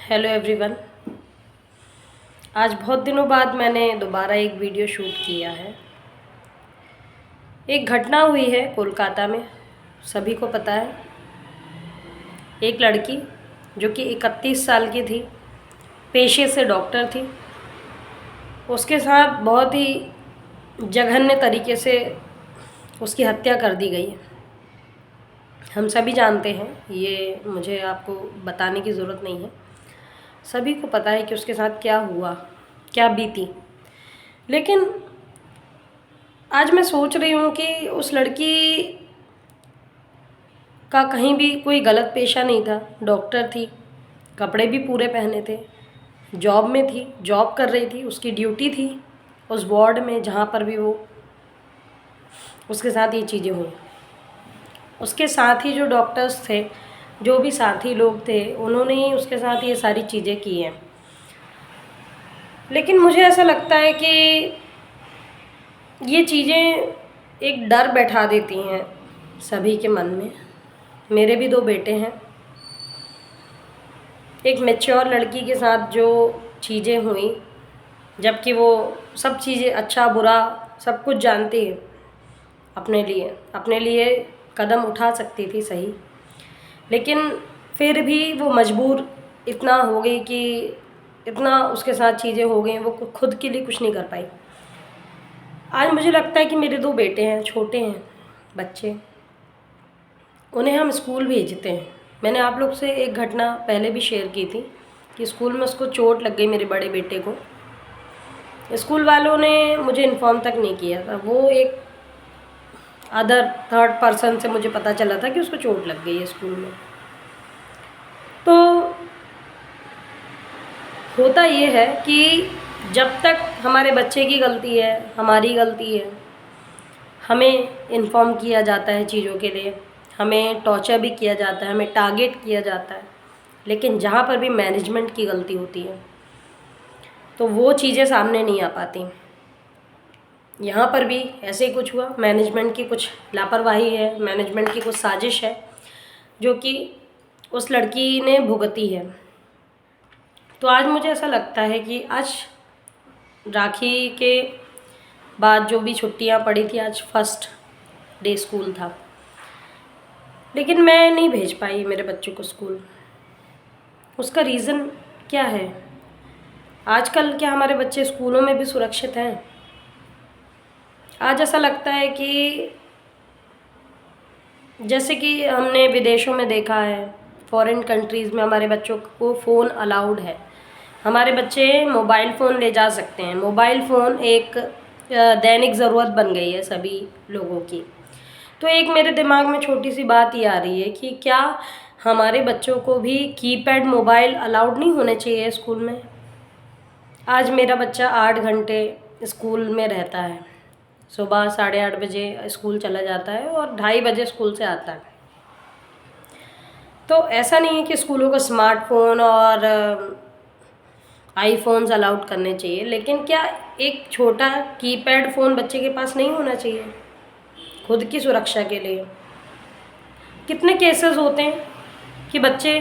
Hello everyone. आज बहुत दिनों बाद मैंने दोबारा एक वीडियो शूट किया है। एक घटना हुई है कोलकाता में, सभी को पता है। एक लड़की जो कि 31 साल की थी, पेशे से डॉक्टर थी, उसके साथ बहुत ही जघन्य तरीके से उसकी हत्या कर दी गई है। हम सभी जानते हैं, ये मुझे आपको बताने की ज़रूरत नहीं है। सभी को पता है कि उसके साथ क्या हुआ, क्या बीती। लेकिन आज मैं सोच रही हूँ कि उस लड़की का कहीं भी कोई गलत पेशा नहीं था। डॉक्टर थी, कपड़े भी पूरे पहने थे, जॉब में थी, जॉब कर रही थी, उसकी ड्यूटी थी उस वार्ड में जहाँ पर भी वो उसके साथ ये चीज़ें हुई। उसके साथ ही जो डॉक्टर्स थे, जो भी साथी लोग थे, उन्होंने ही उसके साथ ये सारी चीज़ें की हैं। लेकिन मुझे ऐसा लगता है कि ये चीज़ें एक डर बैठा देती हैं सभी के मन में। मेरे भी 2 बेटे हैं। एक मैच्योर लड़की के साथ जो चीज़ें हुई, जबकि वो सब चीज़ें अच्छा बुरा सब कुछ जानती है, अपने लिए कदम उठा सकती थी सही, लेकिन फिर भी वो मजबूर इतना हो गई कि इतना उसके साथ चीज़ें हो गई, वो खुद के लिए कुछ नहीं कर पाई। आज मुझे लगता है कि मेरे 2 बेटे हैं, छोटे हैं बच्चे, उन्हें हम स्कूल भेजते हैं। मैंने आप लोग से एक घटना पहले भी शेयर की थी कि स्कूल में उसको चोट लग गई, मेरे बड़े बेटे को। स्कूल वालों ने मुझे इन्फॉर्म तक नहीं किया था। वो एक थर्ड पर्सन से मुझे पता चला था कि उसको चोट लग गई है स्कूल में। तो होता ये है कि जब तक हमारे बच्चे की गलती है, हमारी गलती है, हमें इन्फॉर्म किया जाता है चीज़ों के लिए, हमें टॉर्चर भी किया जाता है, हमें टारगेट किया जाता है। लेकिन जहाँ पर भी मैनेजमेंट की गलती होती है तो वो चीज़ें सामने नहीं आ पाती। यहाँ पर भी ऐसे ही कुछ हुआ। मैनेजमेंट की कुछ लापरवाही है, मैनेजमेंट की कुछ साजिश है जो कि उस लड़की ने भुगती है। तो आज मुझे ऐसा लगता है कि आज राखी के बाद जो भी छुट्टियाँ पड़ी थी, आज फर्स्ट डे स्कूल था, लेकिन मैं नहीं भेज पाई मेरे बच्चों को स्कूल। उसका रीज़न क्या है? आजकल क्या हमारे बच्चे स्कूलों में भी सुरक्षित हैं? आज ऐसा लगता है कि जैसे कि हमने विदेशों में देखा है, फॉरेन कंट्रीज़ में हमारे बच्चों को फ़ोन अलाउड है। हमारे बच्चे मोबाइल फ़ोन ले जा सकते हैं। मोबाइल फ़ोन एक दैनिक ज़रूरत बन गई है सभी लोगों की। तो एक मेरे दिमाग में छोटी सी बात ये आ रही है कि क्या हमारे बच्चों को भी कीपैड मोबाइल अलाउड नहीं होने चाहिए स्कूल में? आज मेरा बच्चा 8 घंटे स्कूल में रहता है। सुबह 8:30 बजे स्कूल चला जाता है और 2:30 बजे स्कूल से आता है। तो ऐसा नहीं है कि स्कूलों को स्मार्टफ़ोन और आईफ़ोन्स अलाउड करने चाहिए, लेकिन क्या एक छोटा कीपैड फ़ोन बच्चे के पास नहीं होना चाहिए खुद की सुरक्षा के लिए? कितने केसेस होते हैं कि बच्चे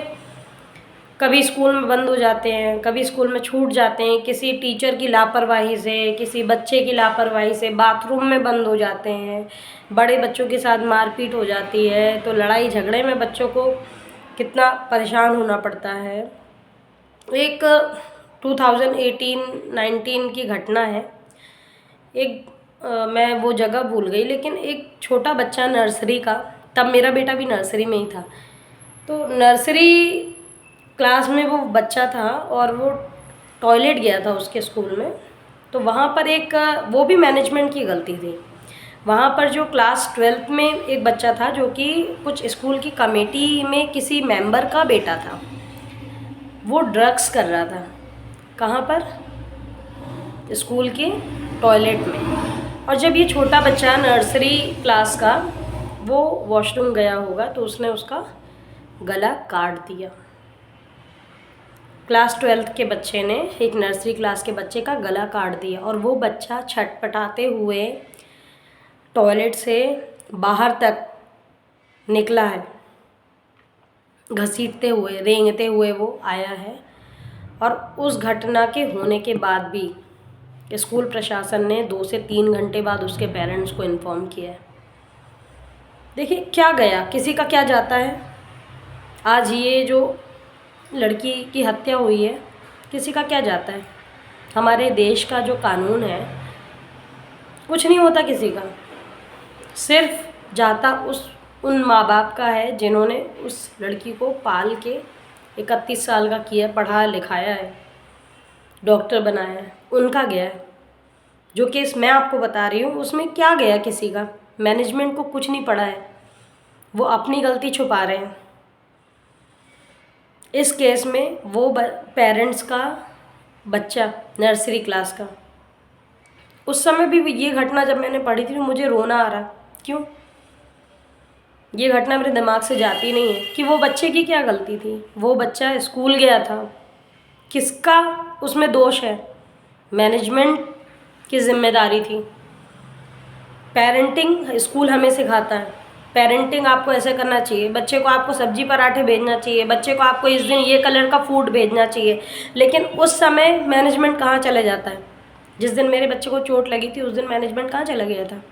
कभी स्कूल में बंद हो जाते हैं, कभी स्कूल में छूट जाते हैं, किसी टीचर की लापरवाही से, किसी बच्चे की लापरवाही से बाथरूम में बंद हो जाते हैं, बड़े बच्चों के साथ मारपीट हो जाती है। तो लड़ाई झगड़े में बच्चों को कितना परेशान होना पड़ता है। एक 2018-19 की घटना है। मैं वो जगह भूल गई, लेकिन एक छोटा बच्चा नर्सरी का, तब मेरा बेटा भी नर्सरी में ही था, तो नर्सरी क्लास में वो बच्चा था और वो टॉयलेट गया था उसके स्कूल में। तो वहाँ पर वो भी मैनेजमेंट की गलती थी। वहाँ पर जो क्लास 12th में एक बच्चा था जो कि कुछ स्कूल की कमेटी में किसी मेंबर का बेटा था, वो ड्रग्स कर रहा था। कहाँ पर? स्कूल के टॉयलेट में। और जब ये छोटा बच्चा नर्सरी क्लास का वो वॉशरूम गया होगा तो उसने उसका गला काट दिया। क्लास 12th के बच्चे ने एक नर्सरी क्लास के बच्चे का गला काट दिया और वो बच्चा छटपटाते हुए टॉयलेट से बाहर तक निकला है, घसीटते हुए, रेंगते हुए वो आया है और उस घटना के होने के बाद भी स्कूल प्रशासन ने 2 से 3 घंटे बाद उसके पेरेंट्स को इन्फॉर्म किया है। देखिए क्या गया, किसी का क्या जाता है। आज ये जो लड़की की हत्या हुई है, किसी का क्या जाता है। हमारे देश का जो कानून है, कुछ नहीं होता किसी का, सिर्फ जाता उन माँ बाप का है जिन्होंने उस लड़की को पाल के 31 साल का किया, पढ़ाया लिखाया है, डॉक्टर बनाया है, उनका गया है। जो केस मैं आपको बता रही हूँ उसमें क्या गया किसी का, मैनेजमेंट को कुछ नहीं पड़ा है, वो अपनी गलती छुपा रहे हैं। इस केस में वो पेरेंट्स का बच्चा नर्सरी क्लास का, उस समय भी ये घटना जब मैंने पढ़ी थी मुझे रोना आ रहा। क्यों? ये घटना मेरे दिमाग से जाती नहीं है कि वो बच्चे की क्या गलती थी। वो बच्चा स्कूल गया था, किसका उसमें दोष है? मैनेजमेंट की जिम्मेदारी थी। पेरेंटिंग स्कूल हमें सिखाता है, पेरेंटिंग आपको ऐसे करना चाहिए, बच्चे को आपको सब्जी पराठे भेजना चाहिए, बच्चे को आपको इस दिन ये कलर का फूड भेजना चाहिए। लेकिन उस समय मैनेजमेंट कहाँ चले जाता है? जिस दिन मेरे बच्चे को चोट लगी थी उस दिन मैनेजमेंट कहाँ चला गया था?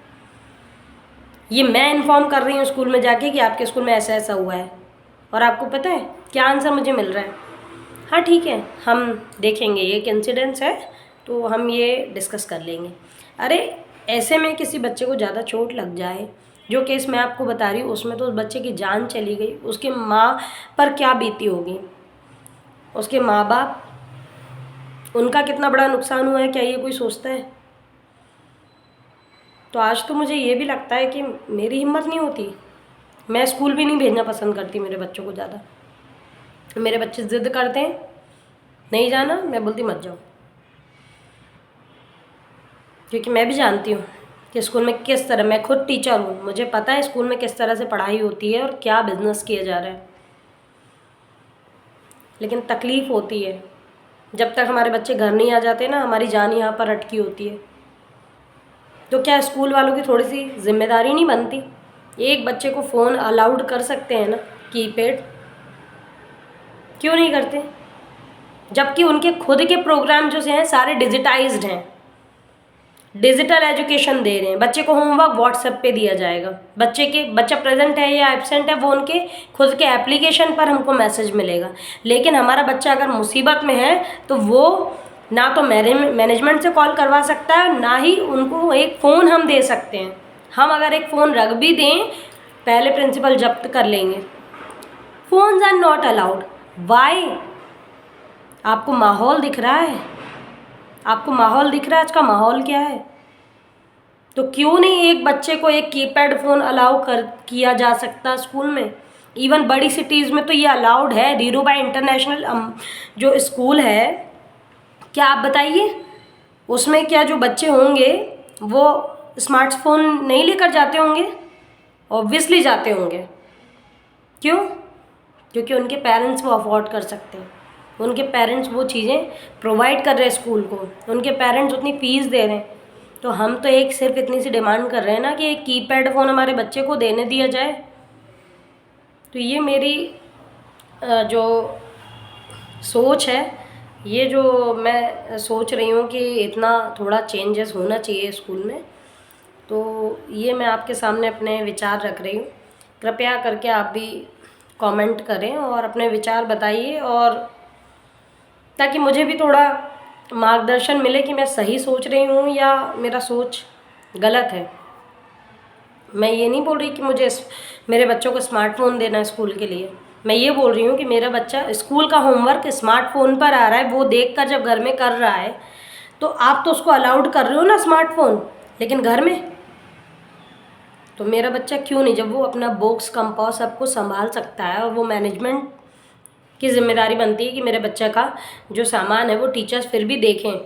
ये मैं इन्फॉर्म कर रही हूँ स्कूल में जाके कि आपके स्कूल में ऐसा ऐसा हुआ है, और आपको पता है क्या आंसर मुझे मिल रहा है? हाँ ठीक है, हम देखेंगे, ये एक इंसिडेंस है तो हम ये डिस्कस कर लेंगे। अरे ऐसे में किसी बच्चे को ज़्यादा चोट लग जाए, जो केस मैं आपको बता रही हूँ उसमें तो उस बच्चे की जान चली गई, उसके माँ पर क्या बीती होगी, उसके माँ बाप, उनका कितना बड़ा नुकसान हुआ है, क्या ये कोई सोचता है? तो आज तो मुझे ये भी लगता है कि मेरी हिम्मत नहीं होती, मैं स्कूल भी नहीं भेजना पसंद करती मेरे बच्चों को ज़्यादा। मेरे बच्चे ज़िद करते हैं नहीं जाना, मैं बोलती मत जाओ, क्योंकि मैं भी जानती हूँ कि स्कूल में किस तरह, मैं खुद टीचर हूँ, मुझे पता है स्कूल में किस तरह से पढ़ाई होती है और क्या बिजनेस किया जा रहा है। लेकिन तकलीफ़ होती है जब तक हमारे बच्चे घर नहीं आ जाते ना, हमारी जान यहाँ पर अटकी होती है। तो क्या स्कूल वालों की थोड़ी सी जिम्मेदारी नहीं बनती? एक बच्चे को फ़ोन अलाउड कर सकते हैं ना, कीपैड, क्यों नहीं करते? जबकि उनके खुद के प्रोग्राम जो हैं सारे डिजिटाइज्ड हैं, डिजिटल एजुकेशन दे रहे हैं। बच्चे को होमवर्क व्हाट्सएप पे दिया जाएगा, बच्चा प्रेजेंट है या एब्सेंट है वो उनके खुद के एप्लीकेशन पर हमको मैसेज मिलेगा। लेकिन हमारा बच्चा अगर मुसीबत में है तो वो ना तो मैनेजमेंट से कॉल करवा सकता है, ना ही उनको एक फ़ोन हम दे सकते हैं। हम अगर एक फ़ोन रख भी दें, पहले प्रिंसिपल जब्त कर लेंगे। Phones are not allowed. Why? आपको माहौल दिख रहा है? आपको माहौल दिख रहा है आज का माहौल क्या है? तो क्यों नहीं एक बच्चे को एक कीपैड फ़ोन अलाउ किया जा सकता स्कूल में? इवन बड़ी सिटीज़ में तो ये अलाउड है। धीरूभाई इंटरनेशनल जो स्कूल है, क्या आप बताइए उसमें क्या जो बच्चे होंगे वो स्मार्टफोन नहीं लेकर जाते होंगे? ऑब्वियसली जाते होंगे। क्यों? क्योंकि उनके पेरेंट्स वो अफोर्ड कर सकते हैं, उनके पेरेंट्स वो चीज़ें प्रोवाइड कर रहे हैं स्कूल को, उनके पेरेंट्स उतनी फ़ीस दे रहे हैं। तो हम तो एक सिर्फ इतनी सी डिमांड कर रहे हैं ना कि एक कीपैड फ़ोन हमारे बच्चे को देने दिया जाए। तो ये मेरी जो सोच है, ये जो मैं सोच रही हूँ कि इतना थोड़ा चेंजेस होना चाहिए स्कूल में, तो ये मैं आपके सामने अपने विचार रख रही हूँ। कृपया करके आप भी कमेंट करें और अपने विचार बताइए, और ताकि मुझे भी थोड़ा मार्गदर्शन मिले कि मैं सही सोच रही हूँ या मेरा सोच गलत है। मैं ये नहीं बोल रही कि मुझे मेरे बच्चों को स्मार्टफ़ोन देना है स्कूल के लिए। मैं ये बोल रही हूँ कि मेरा बच्चा स्कूल का होमवर्क स्मार्टफ़ोन पर आ रहा है, वो देखकर जब घर में कर रहा है तो आप तो उसको अलाउड कर रहे हो ना स्मार्टफ़ोन, लेकिन घर में तो मेरा बच्चा क्यों नहीं? जब वो अपना बुक्स कंपास सब कुछ संभाल सकता है, और वो मैनेजमेंट की जिम्मेदारी बनती है कि मेरे बच्चे का जो सामान है वो टीचर्स फिर भी देखें,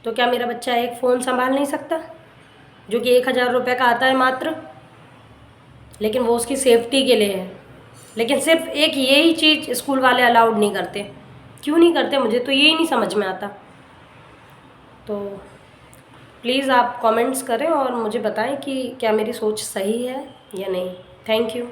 तो क्या मेरा बच्चा एक फ़ोन संभाल नहीं सकता जो कि 1000 रुपये का आता है मात्र? लेकिन वो उसकी सेफ्टी के लिए है। लेकिन सिर्फ एक यही चीज़ स्कूल वाले अलाउड नहीं करते। क्यों नहीं करते? मुझे तो यही नहीं समझ में आता। तो प्लीज़ आप कमेंट्स करें और मुझे बताएं कि क्या मेरी सोच सही है या नहीं। Thank you.